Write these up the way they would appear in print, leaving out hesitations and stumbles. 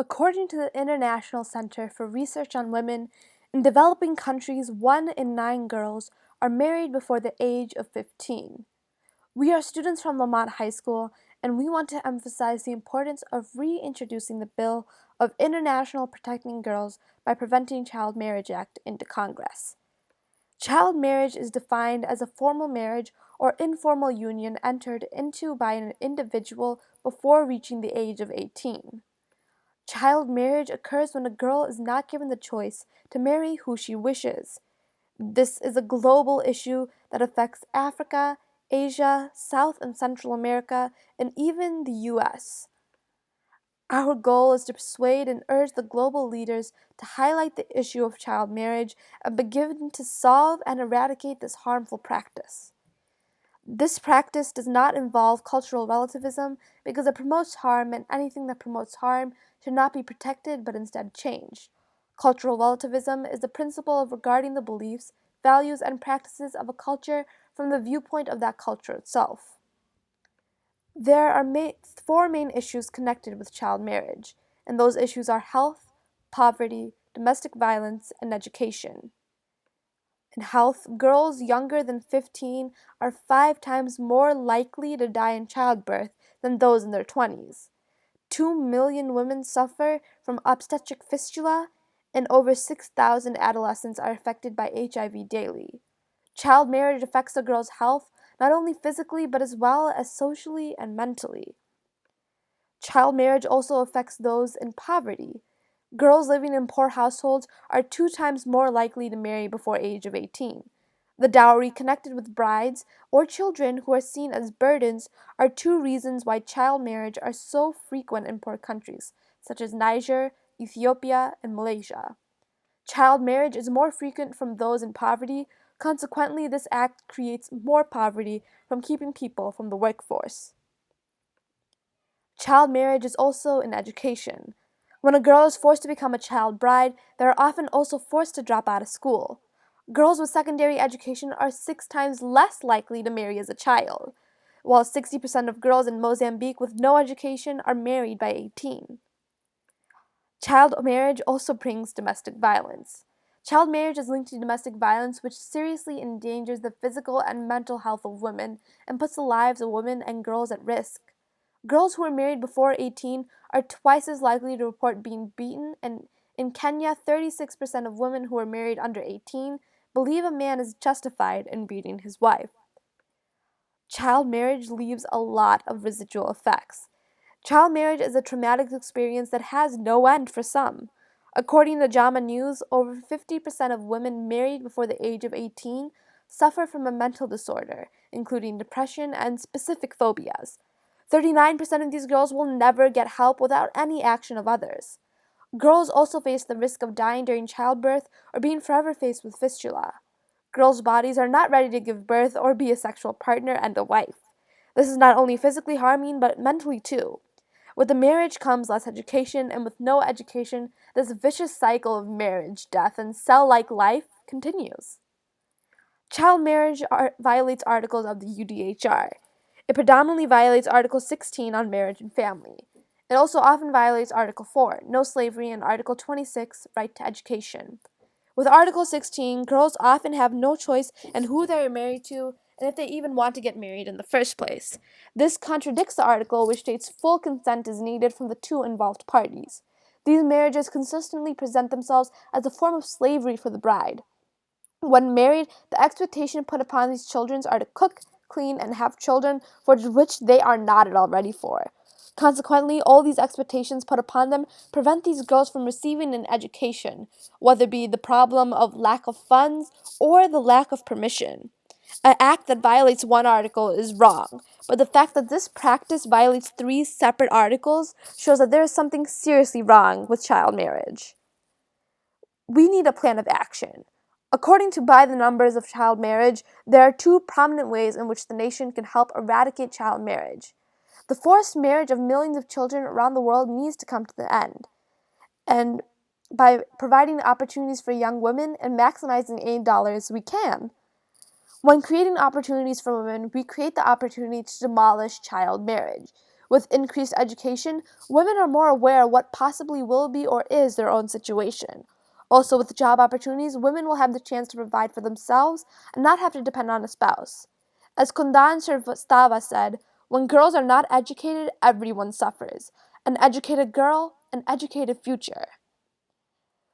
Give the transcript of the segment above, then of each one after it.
According to the International Center for Research on Women, in developing countries, 1 in 9 girls are married before the age of 15. We are students from Lamont High School, and we want to emphasize the importance of reintroducing the Bill of International Protecting Girls by Preventing Child Marriage Act into Congress. Child marriage is defined as a formal marriage or informal union entered into by an individual before reaching the age of 18. Child marriage occurs when a girl is not given the choice to marry who she wishes. This is a global issue that affects Africa, Asia, South and Central America, and even the US. Our goal is to persuade and urge the global leaders to highlight the issue of child marriage and begin to solve and eradicate this harmful practice. This practice does not involve cultural relativism because it promotes harm, and anything that promotes harm should not be protected but instead changed. Cultural relativism is the principle of regarding the beliefs, values, and practices of a culture from the viewpoint of that culture itself. There are 4 main issues connected with child marriage, and those issues are health, poverty, domestic violence, and education. In health, girls younger than 15 are 5 times more likely to die in childbirth than those in their 20s. 2 million women suffer from obstetric fistula, and over 6,000 adolescents are affected by HIV daily. Child marriage affects a girl's health not only physically but as well as socially and mentally. Child marriage also affects those in poverty. Girls living in poor households are 2 times more likely to marry before age of 18. The dowry connected with brides or children who are seen as burdens are 2 reasons why child marriage are so frequent in poor countries, such as Niger, Ethiopia, and Malaysia. Child marriage is more frequent from those in poverty. Consequently, this act creates more poverty from keeping people from the workforce. Child marriage is also in education. When a girl is forced to become a child bride, they are often also forced to drop out of school. Girls with secondary education are 6 times less likely to marry as a child, while 60% of girls in Mozambique with no education are married by 18. Child marriage also brings domestic violence. Child marriage is linked to domestic violence, which seriously endangers the physical and mental health of women and puts the lives of women and girls at risk. Girls who are married before 18 are twice as likely to report being beaten, and in Kenya, 36% of women who are married under 18 believe a man is justified in beating his wife. Child marriage leaves a lot of residual effects. Child marriage is a traumatic experience that has no end for some. According to JAMA News, over 50% of women married before the age of 18 suffer from a mental disorder, including depression and specific phobias. 39% of these girls will never get help without any action of others. Girls also face the risk of dying during childbirth or being forever faced with fistula. Girls' bodies are not ready to give birth or be a sexual partner and a wife. This is not only physically harming, but mentally too. With the marriage comes less education, and with no education, this vicious cycle of marriage, death, and cell-like life continues. Child marriage violates articles of the UDHR. It predominantly violates Article 16 on marriage and family. It also often violates Article 4, no slavery, and Article 26, right to education. With Article 16, girls often have no choice in who they are married to and if they even want to get married in the first place. This contradicts the article, which states full consent is needed from the 2 involved parties. These marriages consistently present themselves as a form of slavery for the bride. When married, the expectation put upon these children are to cook, clean, and have children, for which they are not at all ready for. Consequently, all these expectations put upon them prevent these girls from receiving an education, whether it be the problem of lack of funds or the lack of permission. An act that violates one article is wrong, but the fact that this practice violates 3 separate articles shows that there is something seriously wrong with child marriage. We need a plan of action. According to By the Numbers of Child Marriage, there are 2 prominent ways in which the nation can help eradicate child marriage. The forced marriage of millions of children around the world needs to come to the end, and by providing opportunities for young women and maximizing aid dollars, we can. When creating opportunities for women, we create the opportunity to demolish child marriage. With increased education, women are more aware of what possibly will be or is their own situation. Also, with job opportunities, women will have the chance to provide for themselves and not have to depend on a spouse. As Kundan Shrivastava said, when girls are not educated, everyone suffers. An educated girl, an educated future.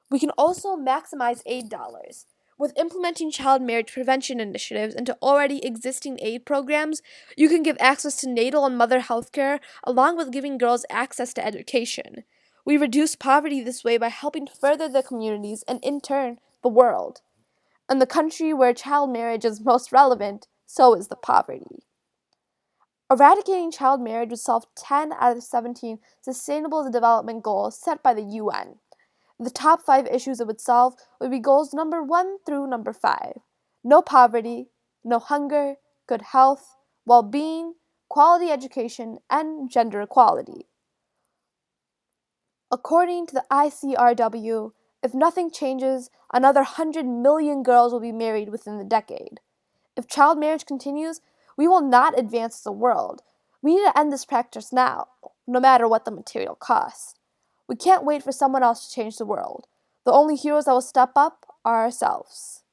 We can also maximize aid dollars. With implementing child marriage prevention initiatives into already existing aid programs, you can give access to natal and mother health care along with giving girls access to education. We reduce poverty this way by helping further the communities and, in turn, the world. In the country where child marriage is most relevant, so is the poverty. Eradicating child marriage would solve 10 out of the 17 Sustainable Development Goals set by the UN. The top 5 issues it would solve would be goals number 1 through number 5. No poverty, no hunger, good health, well-being, quality education, and gender equality. According to the ICRW, if nothing changes, another 100 million girls will be married within the decade. If child marriage continues, we will not advance the world. We need to end this practice now, no matter what the material cost. We can't wait for someone else to change the world. The only heroes that will step up are ourselves.